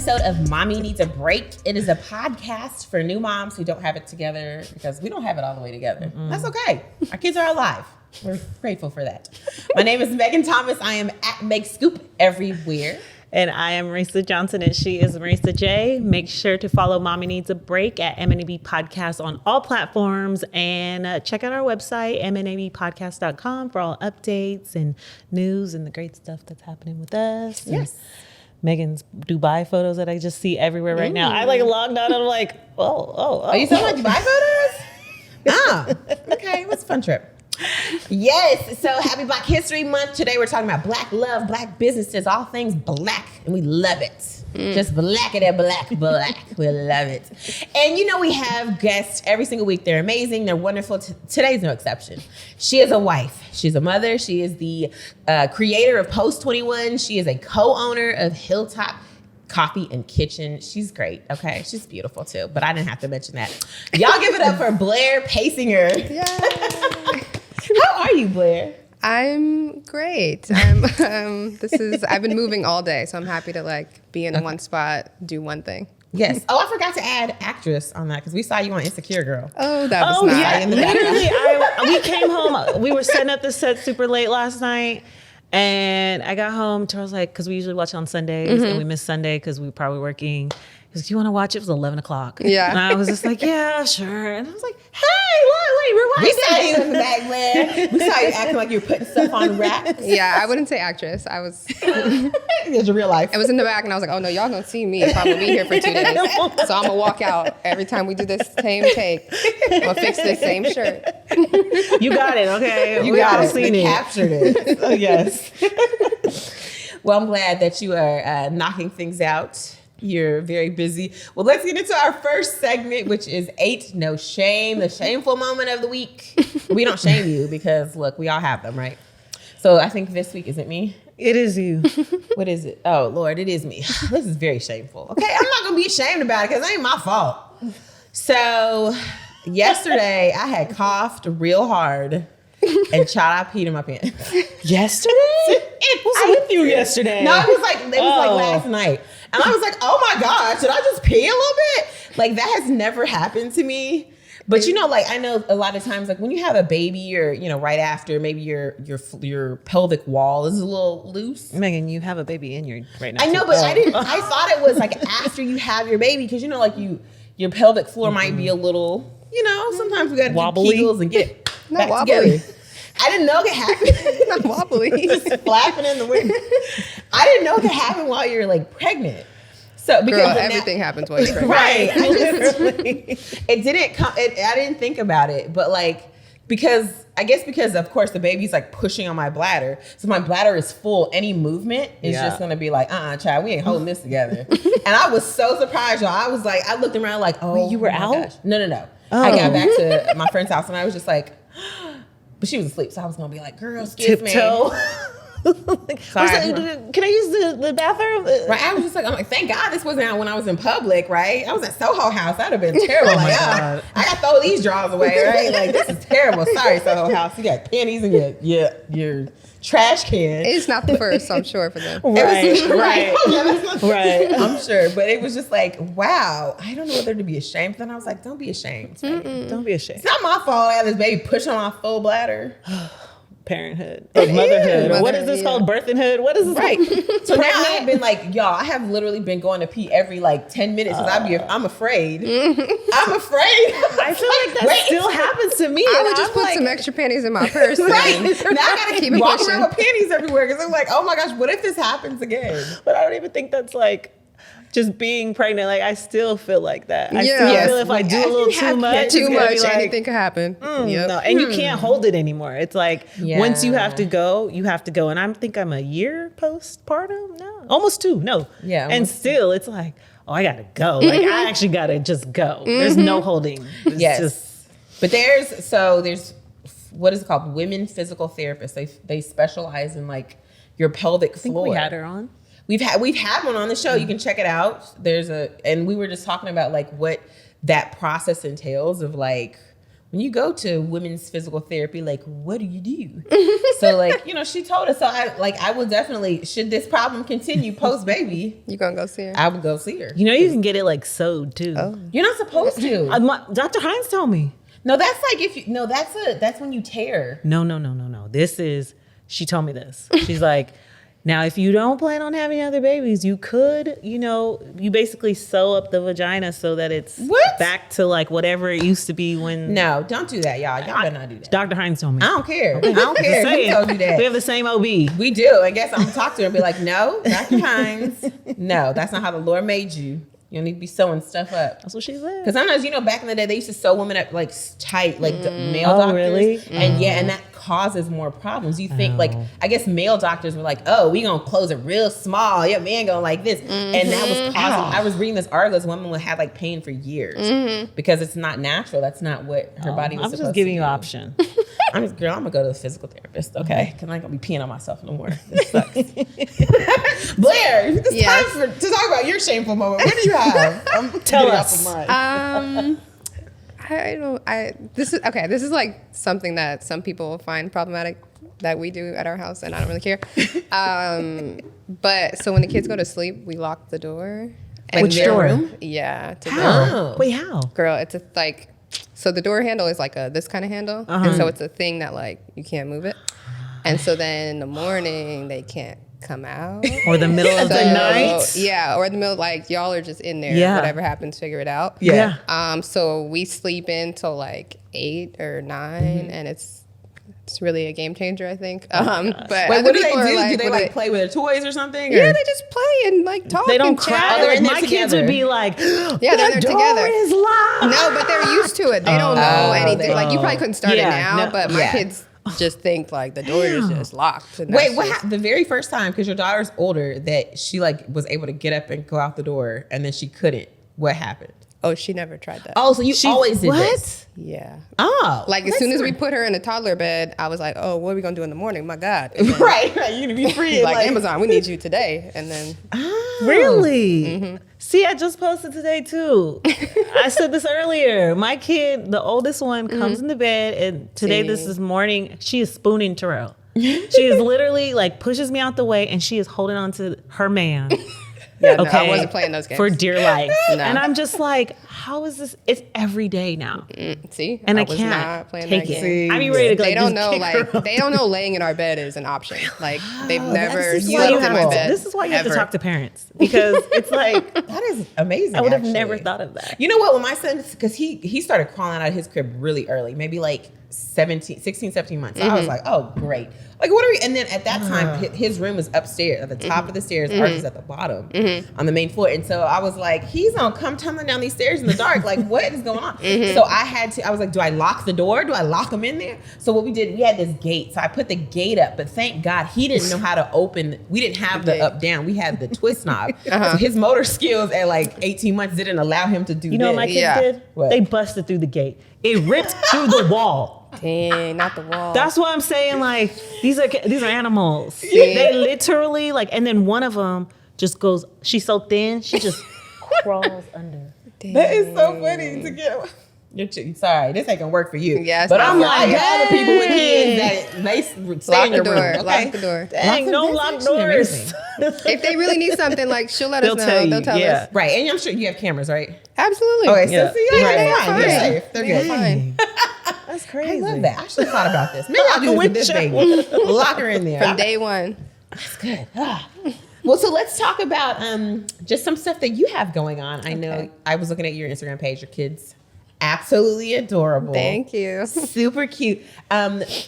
episode of Mommy Needs a Break. It is a podcast for new moms who don't have it together because we don't have it all the way together. That's okay. Our kids are alive. We're grateful for that. My name is Megan Thomas. I am at Meg Scoop everywhere. And I am Marisa Johnson, and she is Marisa J. Make sure to follow Mommy Needs a Break at MNAB Podcast on all platforms, and check out our website, mnabpodcast.com, for all updates and news and the great stuff that's happening with us. Yes. And Megan's Dubai photos that I just see everywhere right now. I logged on and I'm like, oh. Are you talking about Dubai photos? Okay. What's a fun trip? Yes. So happy Black History Month. Today we're talking about Black love, Black businesses, all things Black, and we love it. Just black it and black. We love it. And you know, we have guests every single week. They're amazing. They're wonderful. Today's no exception. She is a wife. She's a mother. She is the creator of Post 21. She is a co-owner of Hilltop Coffee and Kitchen. She's great. Okay. She's beautiful too, but I didn't have to mention that. Y'all give it up for Blair Paysinger. Yay. How are you, Blair? I'm great. I've been moving all day, so I'm happy to be in one spot, do one thing. Yes. Oh, I forgot to add actress on that because we saw you on Insecure Girl. Oh, that was nice. Yeah. Literally, we came home. We were setting up the set super late last night. And I got home, Charles was like, because we usually watch it on Sundays, and we missed Sunday because we were probably working. He was like, do you want to watch it? It was 11 o'clock. Yeah. And I was just like, yeah, sure. And I was like, hey, wait, rewind. We saw you in the back, Blair. We saw you acting like you were putting stuff on wraps. Yeah, I wouldn't say actress. It was your real life. I was in the back, and I was like, oh, no, y'all going to see me if I'm going to be here for 2 days. So I'm going to walk out every time we do this same take. I'm going to fix this same shirt. You got it, okay? You we got all it. seen We it. captured it. Oh, yes. Well, I'm glad that you are knocking things out. You're very busy. Well, let's get into our first segment, which is Ain't No Shame, the shameful moment of the week. We don't shame you because, look, we all have them, right? So I think this week, is it me? It is you. What is it? Oh, Lord, it is me. This is very shameful. Okay, I'm not going to be ashamed about it because it ain't my fault. So yesterday, I had coughed real hard and child, I peed in my pants. Yesterday? It was with you yesterday. No, it was like last night. And I was like, oh my God, should I just pee a little bit? Like, that has never happened to me. But you know, I know a lot of times, when you have a baby or, right after, maybe your pelvic wall is a little loose. Megan, you have a baby in you right now. I know, but I thought it was after you have your baby, because your pelvic floor might be a little, sometimes we got to do Kegels and get it Not back wobbly. together. I didn't know it could happen. Not wobbly. Just flapping in the wind. I didn't know it could happen while you're pregnant. So because Girl, everything happens while you're pregnant. Right. It didn't come. I didn't think about it, but because of course the baby's pushing on my bladder, so my bladder is full. Any movement is just gonna be child, we ain't holding this together. And I was so surprised, y'all. I looked around oh, wait, you were out? Gosh. No. Oh. I got back to my friend's house and I was just but she was asleep, so I was gonna be girl, excuse me. Tiptoe. Sorry. Can I use the bathroom? Right, I was just I'm thank God this wasn't when I was in public, right? I was at Soho House, that'd have been terrible. God. I gotta throw these drawers away, right? This is terrible. Sorry, Soho House. You got pennies in your trash can. It's not the first, I'm sure, for them. Right. Right. I'm sure, but it was just wow. I don't know whether to be ashamed. Then I was don't be ashamed. Don't be ashamed. It's not my fault I had this baby pushing on my full bladder. Parenthood or motherhood. Or what is this called? Birthinghood? What is this? Right. So now I have been y'all, I have literally been going to pee every 10 minutes because I'm afraid. I'm afraid. I feel that still happens to me. I would just put some extra panties in my purse. Right. Now I gotta keep walking pushing. around with panties everywhere because I'm oh my gosh, what if this happens again? But I don't even think that's just being pregnant. I still feel like that. I still Yes. feel if I do a little too much, Too it's gonna much, be anything could happen. Yep. No, and you can't hold it anymore. It's once you have to go, you have to go. And I think I'm a year postpartum. No, almost 2. No, Yeah, and still it's I gotta go. I actually gotta just go. There's no holding. It's but there's what is it called? Women physical therapists. They specialize in your pelvic floor. I think we had her on. We've had one on the show. You can check it out. And we were just talking about what that process entails of when you go to women's physical therapy, like, what do you do? So, like, you know, she told us. So, I will definitely, should this problem continue post baby, You gonna go see her? I would go see her. You know, you can get it like sewed too. Oh. You're not supposed to. Dr. Hines told me. No, that's like if you, no, that's when you tear. No. This is, she told me this. She's like, now, if you don't plan on having other babies, you could, you know, you basically sew up the vagina so that it's back to like whatever it used to be when. No, don't do that, y'all. Y'all better not do that. Dr. Hines told me. I don't care. I don't care. Who told you that? We have the same OB. We do. I guess I'm gonna talk to her and be like, no, Dr. Hines, no, that's not how the Lord made you. You don't need to be sewing stuff up. That's what she said. Because sometimes, you know, back in the day, they used to sew women up like tight, like the male doctors. Really? And yeah, and that causes more problems. You think like, I guess male doctors were like, oh, we gonna close it real small. Your man gonna like this. And that was causing, I was reading this article, this woman would have like pain for years because it's not natural. That's not what her body was supposed to do. I'm just giving you an option. I'm gonna go to the physical therapist, okay? Because I ain't gonna be peeing on myself no more. This sucks. Blair, it's time to talk about your shameful moment. What do you have? Tell us. This is like something that some people find problematic that we do at our house, and I don't really care. But so when the kids go to sleep, we lock the door. Which door? Room, yeah. To How? Wait, how? Girl, it's so the door handle is like this kind of handle, and so it's a thing that like you can't move it, and so then in the morning they can't come out. Or the middle of the night? Yeah, or the middle, like y'all are just in there. Yeah. Whatever happens, figure it out. Yeah. So we sleep in till like 8 or 9, and it's really a game changer, I think. But wait, what do they do? Do they like play with their toys or something? Yeah, they just play and like talk. They don't and cry. chat. they're in there My kids together. would be like, Yeah, they're the door together. is locked. No, but they're used to it. They don't know anything. Like you probably couldn't start it Yeah, now, no, but my kids just think like the door is just locked. And Wait, what happened the very first time? Because your daughter's older, that she like was able to get up and go out the door, and then she couldn't. What happened? Oh, she never tried that. Oh, so you always did what? this? Yeah. Oh, Like as soon as we put her in a toddler bed, I was like, "Oh, what are we gonna do in the morning? My God!" right, you're gonna be free. Like Amazon, we need you today, and then Really? See, I just posted today too. I said this earlier. My kid, the oldest one, comes in the bed, and today, this morning, she is spooning Terrell. She is literally like pushes me out the way, and she is holding on to her man. yeah, no, I wasn't playing those games for dear life. No. And I'm just like, how is this? It's every day now. See, And I was can't not playing take that it. game. I be ready to They don't just know, kick her like they don't know laying in our bed is an option. Like they've never this is slept why in you my have bed. This is why you have to ever. talk to parents, because it's like, that is amazing. I would have actually. never thought of that. You know what? When my son, because he started crawling out of his crib really early, maybe like 16, 17 months. So I was like, oh, great. Like, what are we? And then at that time, his room was upstairs at the top of the stairs. Ours is at the bottom on the main floor. And so I was like, he's going to come tumbling down these stairs in the dark. Like, what is going on? So I was like, do I lock the door? Do I lock him in there? So what we did, we had this gate. So I put the gate up, but thank God he didn't know how to open. We didn't have the up down. We had the twist knob. So his motor skills at like 18 months didn't allow him to do You know what my this. kids did? What? They busted through the gate. It ripped through the wall. Dang, not the wall. That's what I'm saying. Like, these are animals. They literally like, and then one of them just goes. She's so thin, she just crawls under. Dang. That is so funny to get. Sorry, this ain't gonna work for you. Yes, but I'm not like for you. other people with kids that they stay Lock in the your door. room. Okay? Lock the door. Dang, no That's locked actually doors. amazing. If they really need something, like she'll let us know. They'll They'll tell you, tell yeah. us. Right, and I'm sure you have cameras, right? Absolutely. Okay, so Yeah. see, yeah, Right. they're fine. They're safe. They're They're good. fine. That's I crazy. love that. I should have thought about this. Maybe I'll do this with this baby. Lock her in there. From day one. That's good. Well, so let's talk about just some stuff that you have going on. I know I was looking at your Instagram page. Your kids, absolutely adorable. Thank you. Super cute.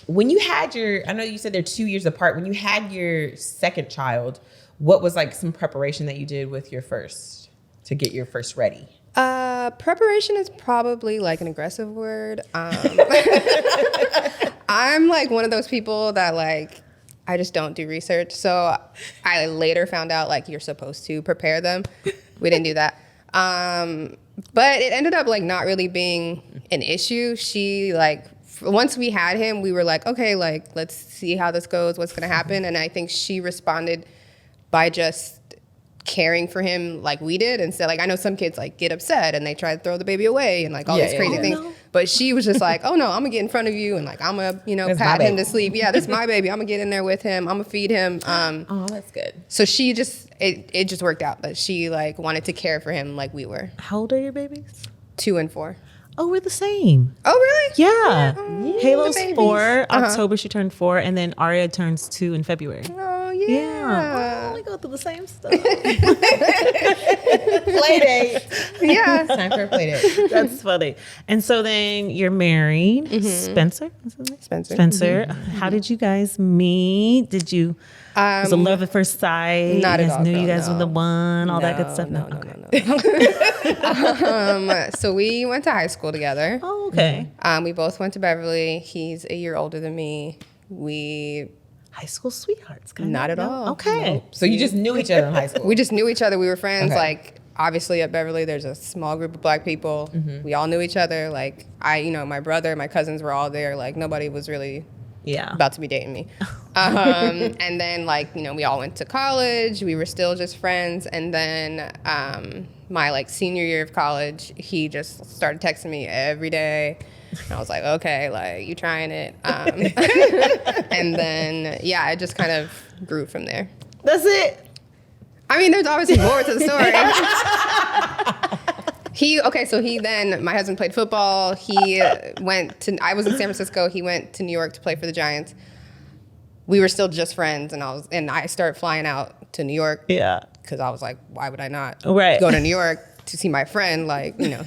When you had I know you said they're 2 years apart. When you had your second child, what was like some preparation that you did with your first to get your first ready? Preparation is probably like an aggressive word. I'm like one of those people that like, I just don't do research. So I later found out like you're supposed to prepare them. We didn't do that. But it ended up like not really being an issue. She like, once we had him, we were like, okay, like, let's see how this goes, what's gonna happen. And I think she responded by just caring for him like we did. And so like, I know some kids like get upset and they try to throw the baby away and like all these crazy things. But she was just like, oh no, I'm gonna get in front of you and like I'm gonna, That's my pat him baby. to sleep. Yeah, this is my baby. I'm gonna get in there with him. I'm gonna feed him. Oh, that's good. So she just it just worked out that she like wanted to care for him like we were. How old are your babies? 2 and 4. Oh, we're the same. Oh really? Yeah. Halo's the babies. 4. October she turned 4, and then Aria turns 2 in February. Oh Yeah. yeah. Oh, we go through the same stuff. Play date. Yeah. It's time for a play date. That's funny. And so then you're married. Spencer? Is his name? Spencer. Spencer. How did you guys meet? Did you was it love at first sight? Not you at guys all, knew girl, you guys were no. the one, all that good stuff? No. Okay. So we went to high school together. Oh, okay. We both went to Beverly. He's a year older than me. We High school sweethearts, kind Not of. at No? all. Okay. So you just knew each other in high school. we just knew each other. We were friends. Okay. Like obviously at Beverly, there's a small group of Black people. We all knew each other. Like my brother, my cousins were all there. Like nobody was really Yeah. about to be dating me. And then we all went to college. We were still just friends. And then my senior year of college, he just started texting me every day. And I was like, okay, like you trying it. And then, yeah, it just kind of grew from there. That's it. I mean, there's obviously more to the story. My husband played football. I was in San Francisco. He went to New York to play for the Giants. We were still just friends, and I started flying out to New York. Yeah. Because I was like, why would I not Right. go to New York to see my friend?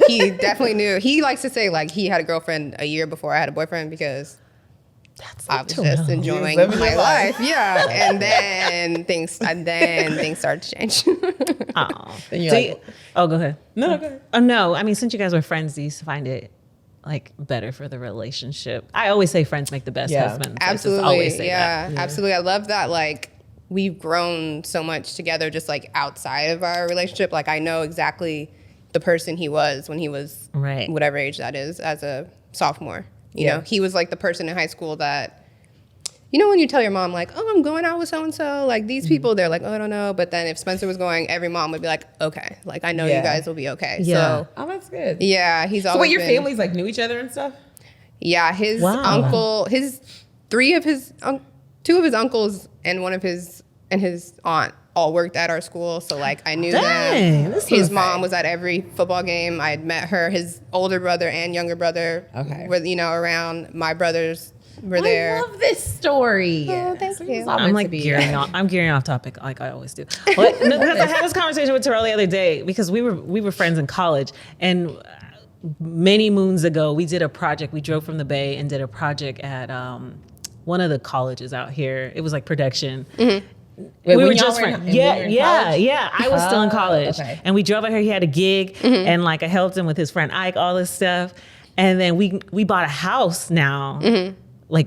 He definitely knew. He likes to say he had a girlfriend a year before I had a boyfriend because I was just enjoying living my your life. Yeah. And then things started to change. Oh. And you're Oh, go ahead. No, go ahead. Oh, no. I mean, since you guys were friends, do you find it better for the relationship? I always say friends make the best Yeah. husbands. I just Absolutely. always say Yeah, that. absolutely. I love that. We've grown so much together just outside of our relationship. I know exactly the person he was when he was Right. whatever age that is as a sophomore. You Yeah. know, he was the person in high school that, when you tell your mom oh, I'm going out with so-and-so, these people, they're oh, I don't know. But then if Spencer was going, every mom would be okay, I know Yeah. you guys will be okay. Yeah. So Oh, that's good. yeah, he's always So wait, your been- families knew each other and stuff? Yeah, his Wow. uncle, two of his uncles and his aunt all worked at our school. So I knew Dang, them. this His is- mom was at every football game. I had met her. His older brother and younger brother Okay. were around. My brothers were there. I love this story. Oh, thank you. It's all I'm meant to be. I'm gearing off topic like I always do. But, no, because I had this conversation with Terrell the other day because we were friends in college, and many moons ago we did a project. We drove from the Bay and did a project at one of the colleges out here. It was production. Wait, We when were y'all just were in- friends. when you were in college? Yeah. I was still in college, okay. and we drove out here. He had a gig, and I helped him with his friend Ike, all this stuff, and then we bought a house now.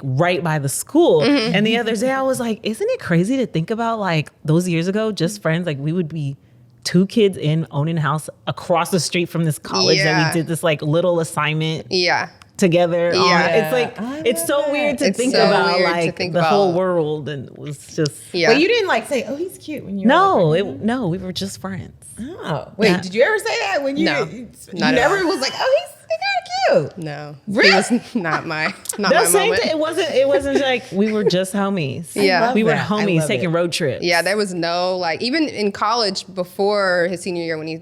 Right by the school. And the other day I was like, isn't it crazy to think about those years ago, just friends, we would be 2 kids in owning a house across the street from this college that Yeah. we did this little assignment Yeah. together. Yeah. It's so weird to It's think so about weird to think the about. whole world, and it was just Yeah. Wait, you didn't say, "Oh, he's cute" when you were no, we were just friends. Oh, wait, did you ever say that when you? No, you not at never all. was "Oh, he's kind of cute." No. Really? He was not my The same moment. thing. It wasn't we were just homies. Yeah. love we were that. I homies love taking it. road trips. Yeah, there was no even in college before his senior year when he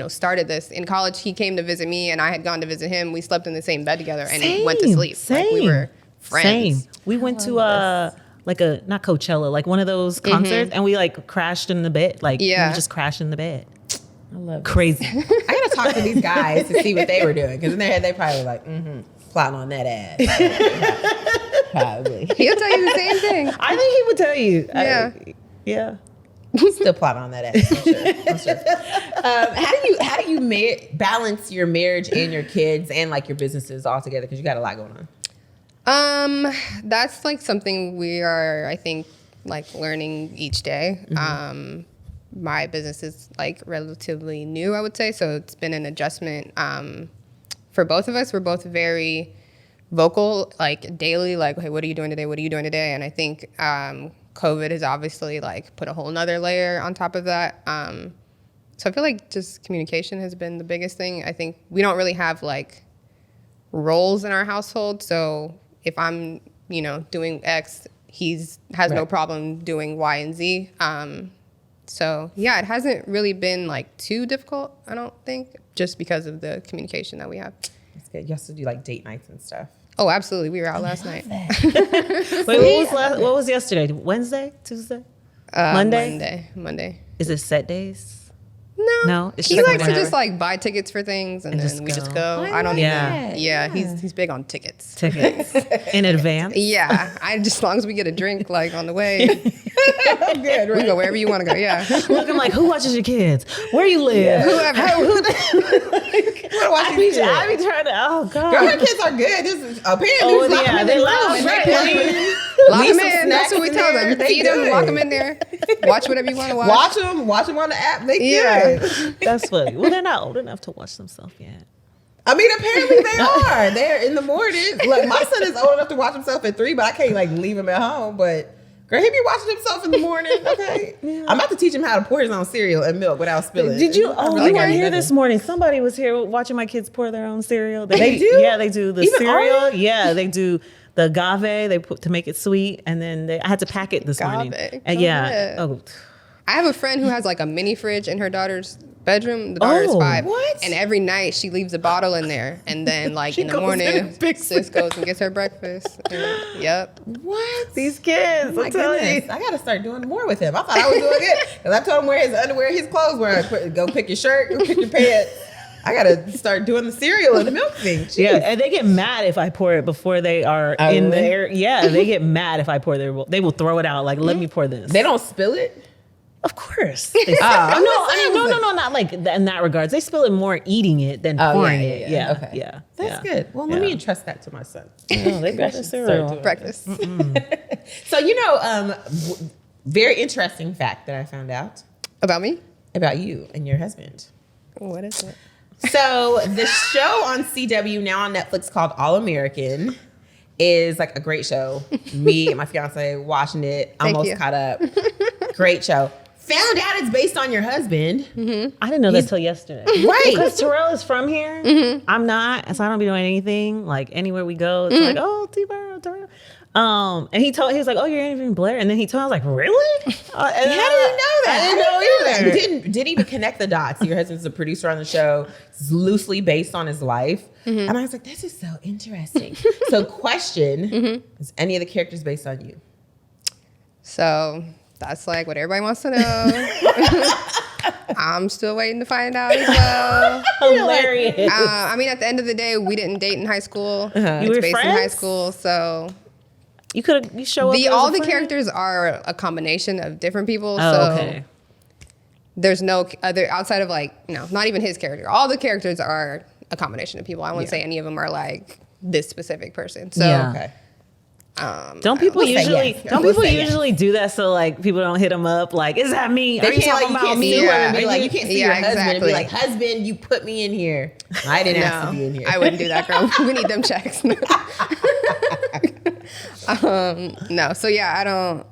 started this. In college, he came to visit me and I had gone to visit him. We slept in the same bed together and went to sleep. We were friends. Same. We went to not Coachella, one of those concerts, and we crashed in the bed. We Yeah. just crashed in the bed. I love it. Crazy. I gotta talk to these guys to see what they were doing because in their head they probably were plotting on that ass. Probably. He'll tell you the same thing. I think he would tell you. Yeah. Yeah. Still plot on that ass. I'm sure. How do you balance your marriage and your kids and your businesses all together? Because you got a lot going on. That's something we are, I think, learning each day. My business is relatively new, I would say, so it's been an adjustment for both of us. We're both very vocal, daily, hey, what are you doing today? What are you doing today? And I think COVID has obviously put a whole nother layer on top of that. So I feel just communication has been the biggest thing. I think we don't really have roles in our household. So if I'm, doing X, has no problem doing Y and Z. So yeah, it hasn't really been like too difficult, I don't think, just because of the communication that we have. That's good. You have to do like date nights and stuff. Oh, absolutely. We were out last night. Wait, what was yesterday? Wednesday? Tuesday? Monday? Monday. Is it set days? No, it's he just likes to whenever. just like buy tickets for things and then we just go. I don't Yeah. even. Yeah, he's big on tickets. Tickets in advance. Yeah, as long as we get a drink like on the way, I'm good, right? we go wherever you want to go. Yeah, Looking like, who watches your kids? Where you live? whoever. I be trying to. Oh God. Girl, her kids are good. This is apparently Oh, lock yeah, them in they the loud, room and right, they right. Lock Leave them some in. That's snacks what we in tell there. them. They Feed them. good. Lock them in there. Watch whatever you want to watch. watch them on the app. They Yeah. good. That's funny. Well, they're not old enough to watch themselves yet. I mean, apparently they are. They're in the morning. Like my son is old enough to watch himself at 3, but I can't like leave him at home. But girl, he be watching himself in the morning. Okay, I'm about to teach him how to pour his own cereal and milk without spilling. Did you? I Oh, really you gotta weren't do here that. this morning. Somebody was here watching my kids pour their own cereal. They do? Yeah, they do the Even cereal. Oreo? Yeah, they do the agave. They put to make it sweet, and then I had to pack it this morning. Agave. And Go yeah. ahead. Oh, I have a friend who has like a mini fridge in her daughter's bedroom. The daughter is Oh, 5. what? And every night she leaves a bottle in there. And then like in the goes in morning, and picks sis goes and gets her breakfast. And, yep. What? these kids! My I'm telling goodness, you. I gotta start doing more with him. I thought I was doing it because I told him where his underwear, his clothes were. Go pick your shirt, go pick your pants. I gotta start doing the cereal and the milk thing. Jeez. Yeah, and they get mad if I pour it before they are Oh, in the really? air. Yeah, they get mad if I pour their. They will throw it out. Like, let me pour this. They don't spill it. Of course. Oh, No, not like in that regards. They spill it more eating it than pouring it. Yeah, Okay. yeah. That's yeah. good. Well, let me entrust that to my son. No, they got the cereal. doing Breakfast. So, very interesting fact that I found out About me? about you and your husband. What is it? So the show on CW now on Netflix called All American is like a great show. Me and my fiance watching it, Thank almost you. caught up. Great show. Found out it's based on your husband. I didn't know that till yesterday. Right. Because Terrell is from here. I'm not, so I don't be doing anything. Like anywhere we go, it's like, oh, T-Bird, Terrell. And he was like, oh, you're interviewing Blair. And then he told me, I was like, really? And How did you know that? I didn't know either. Didn't even connect the dots. Your husband's a producer on the show. It's loosely based on his life. And I was like, this is so interesting. So question, is any of the characters based on you? So that's like what everybody wants to know. I'm still waiting to find out as well. Hilarious. I mean, at the end of the day, we didn't date in high school. You It's were based in high friends? school, so You show up. all the characters are a combination of different people. Oh, so okay. there's no other outside of like, not even his character. All the characters are a combination of people. I wouldn't say any of them are like this specific person. So Yeah. Okay. Don't people We'll say usually? yes. Don't We'll people say yes. usually do that so like people don't hit them up? Like, is that me? Are you They talking can't, about you me? can't see Yeah. him and be like, you can't see Yeah, your husband and be exactly. like, husband, you put me in here. I didn't ask to be in here. I wouldn't do that, girl. We need them checks. No. So yeah,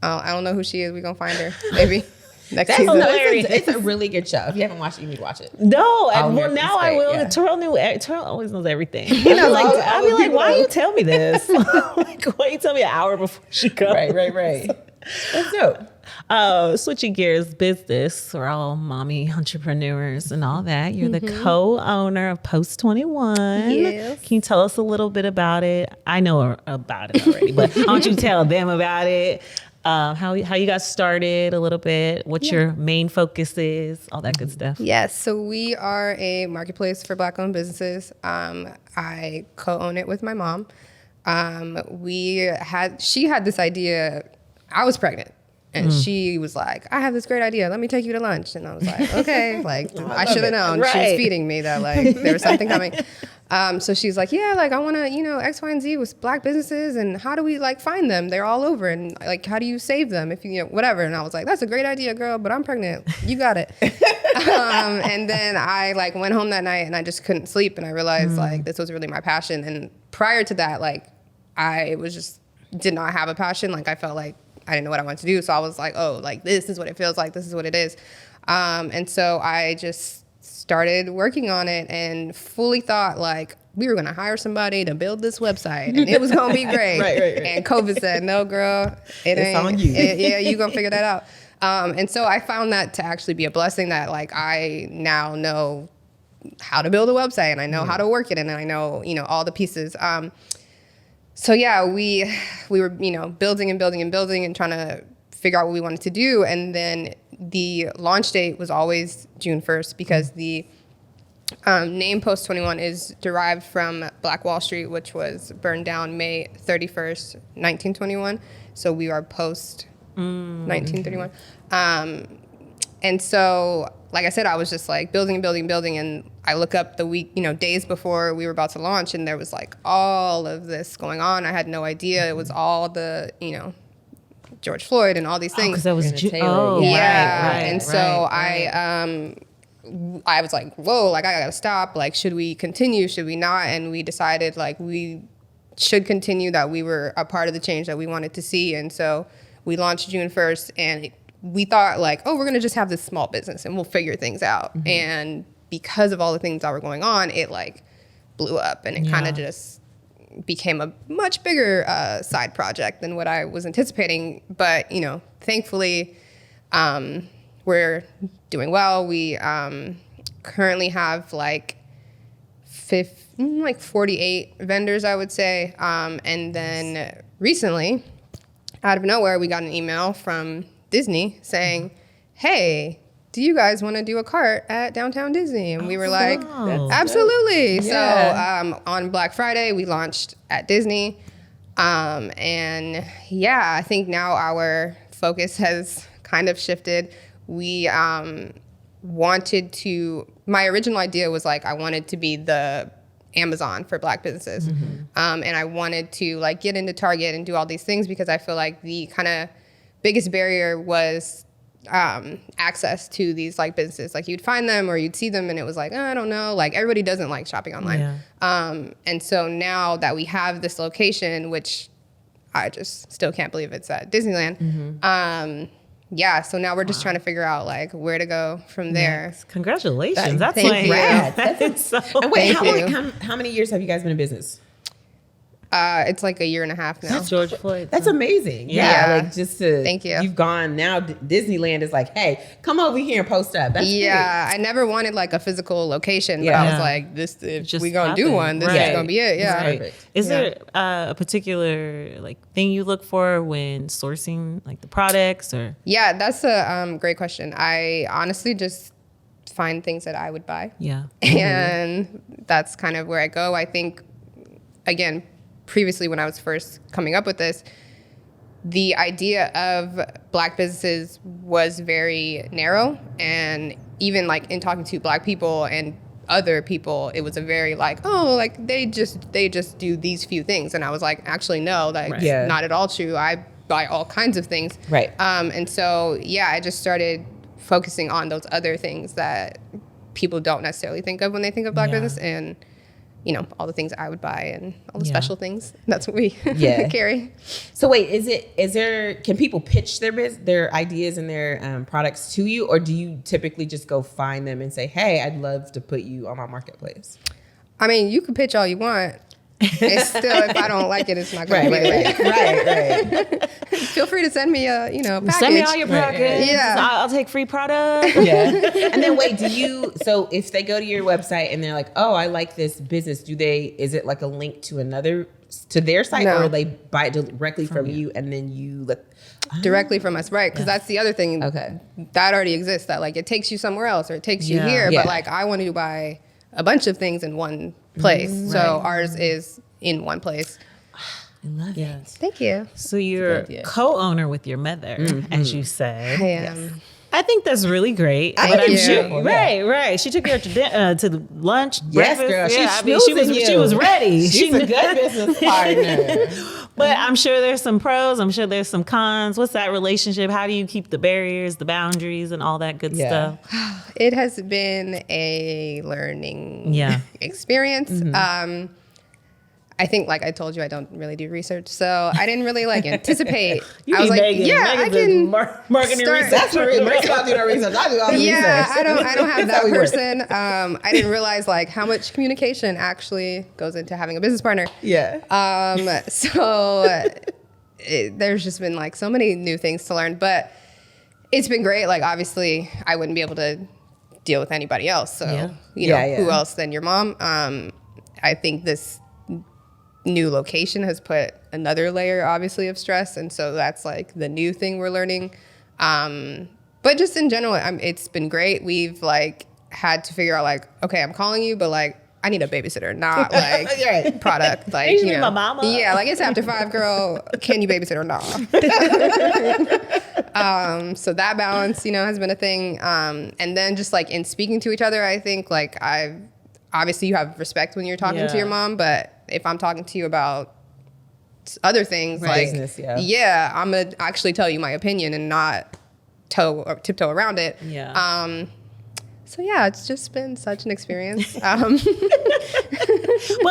I don't know who she is. We gonna find her maybe next That's season. hilarious. it's a really good show. If you haven't watched it, you need to watch it. No, Oh, well yeah, now it's I great, will. yeah. Terrell always knows everything. He knows all I'll the be like, people why know. you tell me this? Like, why you tell me an hour before she comes? Right. That's dope. Switching gears, business. We're all mommy entrepreneurs and all that. You're the co-owner of Post 21. Yes. Can you tell us a little bit about it? I know about it already, but why don't you tell them about it? How you got started a little bit, what your main focus is, all that good stuff. Yes, so we are a marketplace for Black-owned businesses. I co-own it with my mom. She had this idea. I was pregnant, and she was like, "I have this great idea. Let me take you to lunch." And I was like, "Okay." Like I should have known. She was Right. feeding me that like there was something coming. So she's like, "Yeah, like I want to, X, Y, and Z with Black businesses, and how do we like find them? They're all over, and like how do you save them if you whatever?" And I was like, "That's a great idea, girl, but I'm pregnant. You got it." And then I like went home that night and I just couldn't sleep, and I realized like this was really my passion. And prior to that, like I was just did not have a passion. Like I felt like I didn't know what I wanted to do, so I was like, "Oh, like this is what it feels like. This is what it is." And so I just started working on it and fully thought like we were going to hire somebody to build this website and it was going to be great. Right. And COVID said, no, girl, it's on you. Yeah, you going to figure that out. And so I found that to actually be a blessing that like I now know how to build a website and I know how to work it and I know, all the pieces. So yeah, we were, building and trying to figure out what we wanted to do. And then the launch date was always June 1st because the name Post 21 is derived from Black Wall Street, which was burned down May 31st, 1921. So we are post 1931. And so, like I said, I was just like building. And I look up the week, days before we were about to launch, and there was like all of this going on. I had no idea. It was all the, George Floyd and all these things. Because that was yeah. Right. And so I was like, whoa, like I gotta stop. Like, should we continue? Should we not? And we decided like we should continue, that we were a part of the change that we wanted to see. And so we launched June 1st and we thought like, oh, we're going to just have this small business and we'll figure things out. Mm-hmm. And because of all the things that were going on, it like blew up and it kind of just became a much bigger side project than what I was anticipating. But, thankfully, we're doing well. We currently have like 48 vendors, I would say. And then recently, out of nowhere, we got an email from Disney saying, hey, do you guys want to do a cart at Downtown Disney? And we were like, absolutely. Yeah. So on Black Friday, we launched at Disney. And yeah, I think now our focus has kind of shifted. We wanted to, my original idea was like, I wanted to be the Amazon for Black businesses. Mm-hmm. And I wanted to like get into Target and do all these things because I feel like the kind of biggest barrier was access to these like businesses. Like you'd find them or you'd see them and it was like, I don't know, like everybody doesn't like shopping online. Yeah. And so now that we have this location, which I just still can't believe it's at Disneyland. Mm-hmm. Yeah, so now we're just trying to figure out like where to go from there. Yes. Congratulations. That's like rad. That's so. And wait, how many years have you guys been in business? It's like a year and a half now. That's George Floyd. That's amazing. Yeah. Like just to thank you. You've gone now. Disneyland is like, hey, come over here and post up. That's great. I never wanted like a physical location, but I was like, this if we gonna do one, this is gonna be it. Yeah. Right. Is there a particular like thing you look for when sourcing like the products or? Yeah, that's a great question. I honestly just find things that I would buy. Yeah. And that's kind of where I go. I think, again, previously when I was first coming up with this, the idea of Black businesses was very narrow. And even like in talking to Black people and other people, it was a very like, oh, like they just do these few things. And I was like, actually, no, that's not at all true. I buy all kinds of things. Right. And so, I just started focusing on those other things that people don't necessarily think of when they think of Black business. And all the things I would buy and all the special things. That's what we carry. So wait, can people pitch their ideas and their products to you, or do you typically just go find them and say, hey, I'd love to put you on my marketplace? I mean, you can pitch all you want. It's still, if I don't like it, it's not going to be right. Feel free to send me a, package. Send me all your products. Yeah. I'll take free products. Yeah. And then wait, so if they go to your website and they're like, oh, I like this business, is it like a link to their site, or they buy it directly from you and then you directly from us, right? Because that's the other thing that already exists, that like it takes you somewhere else or it takes you here, but like I want to buy a bunch of things in one place. So ours is in one place. I love it. Thank you. So you're co-owner with your mother, as you said. I am. Yes. I think that's really great. Thank you. Sure, right. She took you out to lunch, yes, breakfast. Girl. She was ready. She's a good business partner. But I'm sure there's some pros. I'm sure there's some cons. What's that relationship? How do you keep the barriers, the boundaries, and all that good stuff? It has been a learning experience. Mm-hmm. I think, like I told you, I don't really do research, so I didn't really like anticipate. You I was be like, Megan. yeah, I Megan's can marketing start- research. That's for real. Marisa don't do no research. I do all the Yeah, research. I don't have That's that how we work. person. I didn't realize like how much communication actually goes into having a business partner. Yeah. There's just been like so many new things to learn, but it's been great. Like obviously, I wouldn't be able to deal with anybody else. So Yeah. you know, Yeah. who else than your mom? I think this new location has put another layer, obviously, of stress, and so that's like the new thing we're learning. But just in general, it's been great. We've like had to figure out like, okay, I'm calling you, but like I need a babysitter, not like Right. product. Like You need my mama? Yeah, like it's after 5, girl. Can you babysit or not? So that balance, has been a thing. And then just like in speaking to each other, I think like obviously you have respect when you're talking to your mom, but if I'm talking to you about other things, like Business, I'm gonna actually tell you my opinion and not tiptoe around it. Yeah. So yeah, it's just been such an experience. But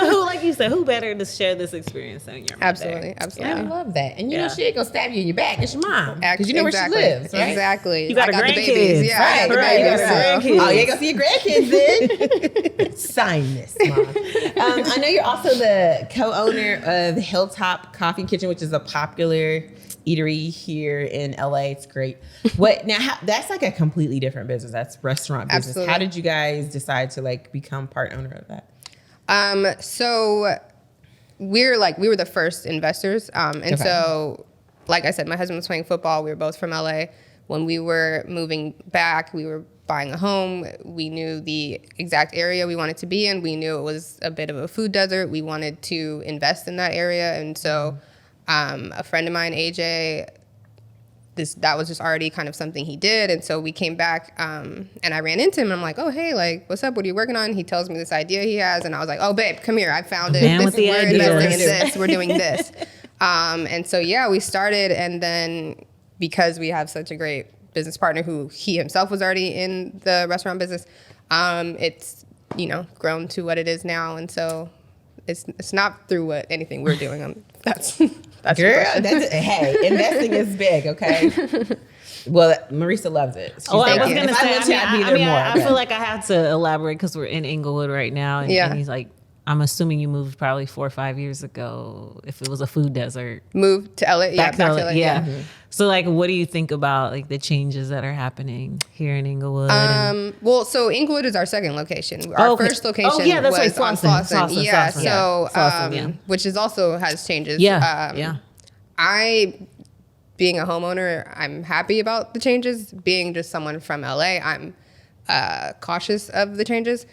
who, like you said, who better to share this experience than your mother? Absolutely. I love that. And you know Yeah. she ain't gonna stab you in your back. It's your mom. Because you know Exactly. where she lives, right? Exactly. You got I the the grandkids. babies. Yeah, I got the Right, you got babies. the grandkids. Oh, you ain't gonna see your grandkids then? Sign this, Mom. I know you're also the co-owner of Hilltop Coffee Kitchen, which is a popular eatery here in LA. It's great. That's like a completely different business. That's restaurant business. Absolutely. How did you guys decide to like become part owner of that? So we were the first investors. And so, like I said, my husband was playing football. We were both from LA. When we were moving back, we were buying a home. We knew the exact area we wanted to be in. We knew it was a bit of a food desert. We wanted to invest in that area. And so a friend of mine, AJ, that was just already kind of something he did. And so we came back and I ran into him and I'm like, oh, hey, like, what's up? What are you working on? He tells me this idea he has. And I was like, oh, babe, come here. I found it. Man with the We're ideas. investing in this. We're doing this. And so, yeah, we started. And then because we have such a great business partner who he himself was already in the restaurant business, it's, grown to what it is now. And so it's not through anything we're doing. That's Girl, hey, investing is big, okay? Well, Marisa loves it. She's Oh, I like, was gonna if say. lived here, I'd be there more. I Okay. feel like I have to elaborate because we're in Inglewood right now, and he's like, I'm assuming you moved probably 4 or 5 years ago. If it was a food desert, moved to LA. back to LA. Yeah. Mm-hmm. So, like, what do you think about like the changes that are happening here in Inglewood? Well, so Inglewood is our second location. Our first location that's right, was on Slauson. Slauson. Yeah, Slauson, so Slauson, yeah. which is also has changes. Yeah. Being a homeowner, I'm happy about the changes. Being just someone from LA, I'm cautious of the changes.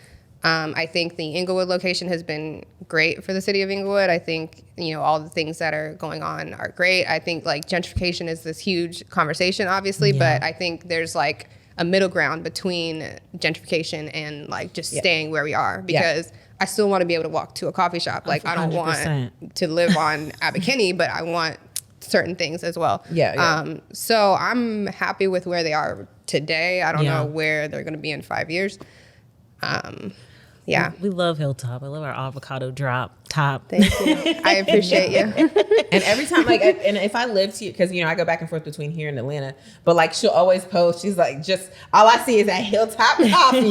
I think the Inglewood location has been great for the city of Inglewood. I think, all the things that are going on are great. I think like gentrification is this huge conversation, obviously, but I think there's like a middle ground between gentrification and like just staying where we are because I still want to be able to walk to a coffee shop. Like I don't 100%. want to live on Abercrombie, but I want certain things as well. Yeah. So I'm happy with where they are today. I don't know where they're going to be in 5 years. Yeah. We love Hilltop. I love our avocado top. Thank you. I appreciate you. And every time, like, and if I lived here, because, I go back and forth between here and Atlanta, but, like, she'll always post, she's like, just, all I see is that Hilltop coffee on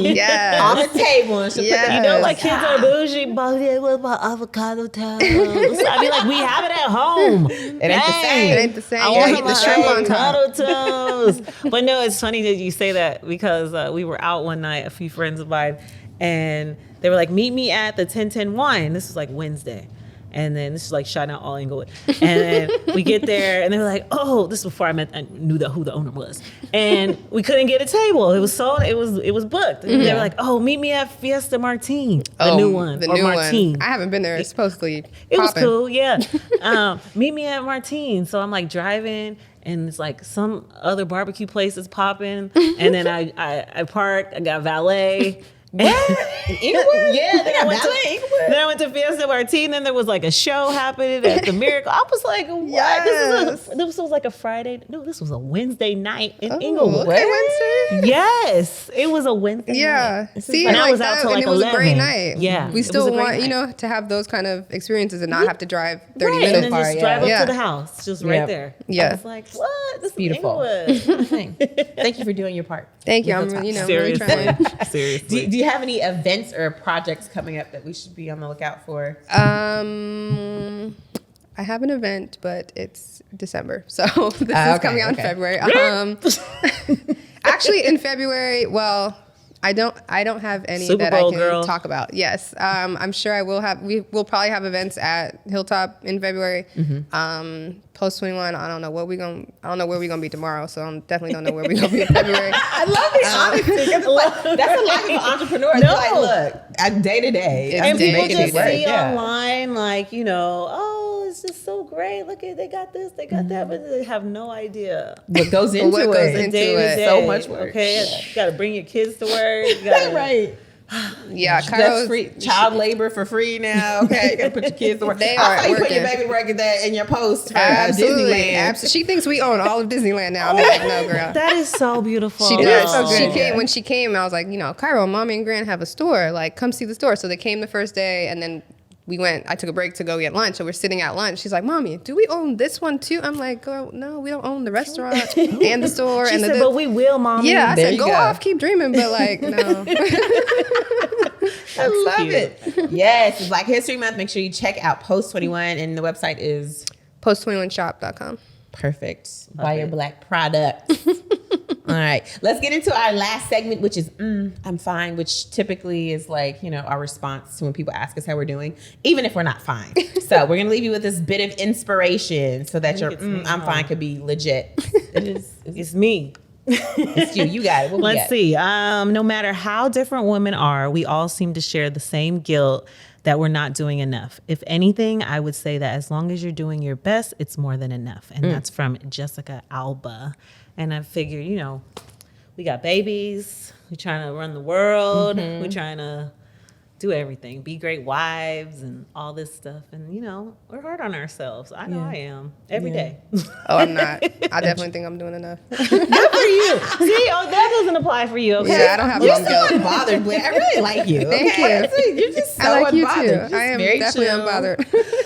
the table. And she'll put that, Like kids are bougie, but yeah, what about avocado toast? I mean, like, we have it at home. It ain't the same. It ain't the same. I You want gotta get the shrimp on top. avocado toast. But no, it's funny that you say that because we were out one night, a few friends of mine, and they were like, meet me at the 1010 Wine. This was like Wednesday. And then this is like shouting out all Inglewood. And then we get there and they were like, oh, this is before I knew who the owner was. And we couldn't get a table. It was sold. It was booked. And they were like, oh, meet me at Fiesta Martine, the new one. The or new Martine. one. I haven't been there. It's supposedly It was popping. cool, yeah. Meet me at Martine. So I'm like driving, and it's like some other barbecue place is popping, and then I parked. I got valet, What? In Inglewood? Yeah, They got ballet in Inglewood? then I went to Fiesta Martin. Then there was like a show happening at the Miracle. I was like, what? Yes. This was like a Friday. No, this was a Wednesday night in Inglewood. Okay, Wednesday. Yes, it was a Wednesday night. Yeah. See, And I like was out that, till and like it was 11. a great night. Yeah, We it still was a great want, night. to have those kind of experiences and not have to drive 30 Right, minutes. and then just drive up Yeah. to the house, just right Yep. there. Yeah. I was like, what? This Beautiful. is Inglewood. Thank you for doing your part. Thank you. I'm, Hilltop. really Seriously, trying. seriously. Do you have any events or projects coming up that we should be on the lookout for? I have an event, but it's December, so this is coming out in February. Actually, in February, well, I don't have any Super that Bowl I can girl. talk about. Yes, I'm sure I will have. We will probably have events at Hilltop in February. Post 21. I don't know where we're gonna be tomorrow, so I definitely don't know where we're gonna be in February. I love it, honestly. 'Cause it's like, that's a life of an entrepreneur. No. Like, look, day to day. It's And day people to just day. see online, like, oh, it's just so great. Look at, they got this, they got that, but they have no idea. What goes into What goes it? into Day to it. day. So much work. Okay, you got to bring your kids to work. You gotta, Right. Yeah, That's Cairo's free. Child labor for free now. Okay, you gotta put your kids to work. They I are thought you put your working. baby to work at that in your post for Absolutely. Disneyland. She thinks we own all of Disneyland now. I'm like, no, girl. That is so beautiful. She It does. is so She good. came when she came. I was like, Cairo, mommy and Grant have a store. Like, come see the store. So they came the first day, and then we went. I took a break to go get lunch. So we're sitting at lunch. She's like, "Mommy, do we own this one too?" I'm like, "Girl, no, we don't own the restaurant and the store." She and said, the but we will, Mommy. yeah, I There said, you go go. off, keep dreaming, but like, no. I love cute. it. Yes, it's Black History Month. Make sure you check out Post 21, and the website is Post21shop.com. perfect. Buy your Black products. All right, let's get into our last segment, which is I'm fine, which typically is like, our response to when people ask us how we're doing, even if we're not fine. So we're gonna leave you with this bit of inspiration so that your I'm fine could be legit. It is. It's me. It's you. You got it. What we Let's got? see. No matter how different women are, we all seem to share the same guilt that we're not doing enough. If anything, I would say that as long as you're doing your best, it's more than enough. And that's from Jessica Alba. And I figure, we got babies. We're trying to run the world. We're trying to do everything, be great wives and all this stuff. And, we're hard on ourselves. I know I am every day. Oh, I'm not. I definitely think I'm doing enough. Good for you. See, that doesn't apply for you. Okay. Yeah, I don't have You're mom so guilt. unbothered, Blair. I really like you. Thank okay? you. You're just so I like you unbothered. too. I am Very definitely chill. unbothered.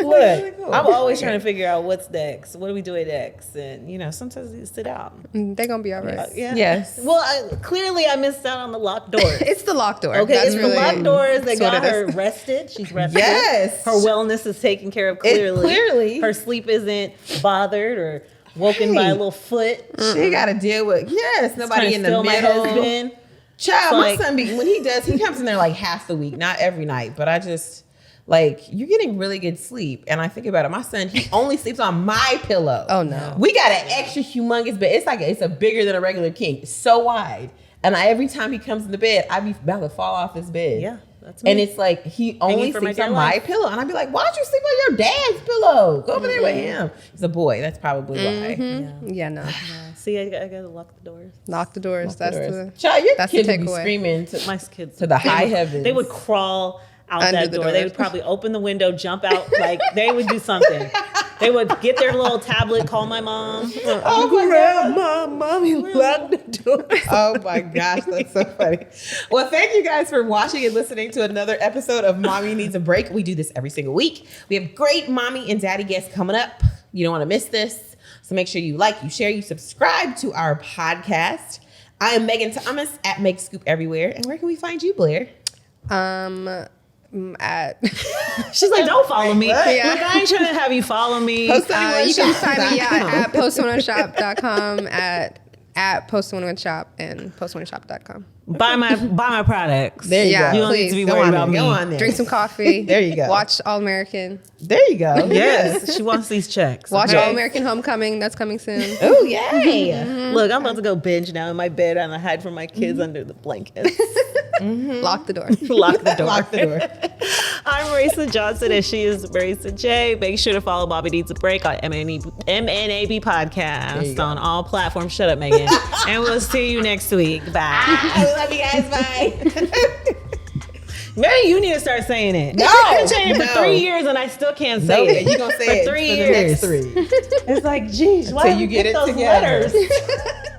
Look, cool. I'm always trying to figure out what's next. What are we doing next? And, sometimes you sit out. They're gonna be all right. Yeah. Yes. Well, clearly I missed out on the locked doors. It's the locked door. Okay, That's it's really, the locked doors that that's what got it her is. rested. She's rested. Yes. Her wellness is taken care of clearly. Clearly. Her sleep isn't bothered or woken by a little foot. She got to deal with, nobody Trying in to the steal my middle. husband. Child, So, my like- son, when he comes in there like half the week, not every night, but I just, you're getting really good sleep. And I think about it. My son, he only sleeps on my pillow. Oh, no. We got an extra humongous bed. It's a bigger than a regular king. It's so wide. And every time he comes in the bed, I be about to fall off this bed. Yeah, that's me. And it's like, he only for my sleeps on dear my life. pillow. And I'd be like, why don't you sleep on your dad's pillow? Go over there with him. He's a boy. That's probably why. Yeah, no. See, I gotta lock the doors. Lock the doors. That's the. Child, your that's the kids would be takeaway. screaming to My kids the high heavens. They would crawl out Under that the door. They door. would probably open the window, jump out, like they would do something. They would get their little tablet, call my mom. Oh my God. Mom, mommy locked the door. Oh my gosh, that's so funny. Well, thank you guys for watching and listening to another episode of Mommy Needs a Break. We do this every single week. We have great mommy and daddy guests coming up. You don't want to miss this. So make sure you like, you share, you subscribe to our podcast. I am Megan Thomas at Make Scoop Everywhere. And where can we find you, Blair? At She's like, don't follow me. Yeah. Look, I ain't trying to have you follow me. Post you can find me at post21shop.com at post21shop and post21shop.com. Buy my products. There you Yeah, go. You don't need to be please. worried about me. Go on there. Drink some coffee. There you go. Watch All American. There you go. Yes, she wants these checks. Watch okay? All American Homecoming. That's coming soon. Oh, yay. Look, I'm about to go binge now in my bed and I hide from my kids under the blankets. Lock the door. Lock the door. Lock the door. I'm Marisa Johnson, and she is Marisa J. Make sure to follow Mommy Needs a Break on MNAB Podcast on all platforms. Shut up, Megan. And we'll see you next week. Bye. I love you guys. Bye. Maybe you need to start saying it. No, I've been saying it for no. 3 years and I still can't say it. You're going to say for it 3 for years. the next 3. It's like, geez, why Until did you you get get it those together. letters?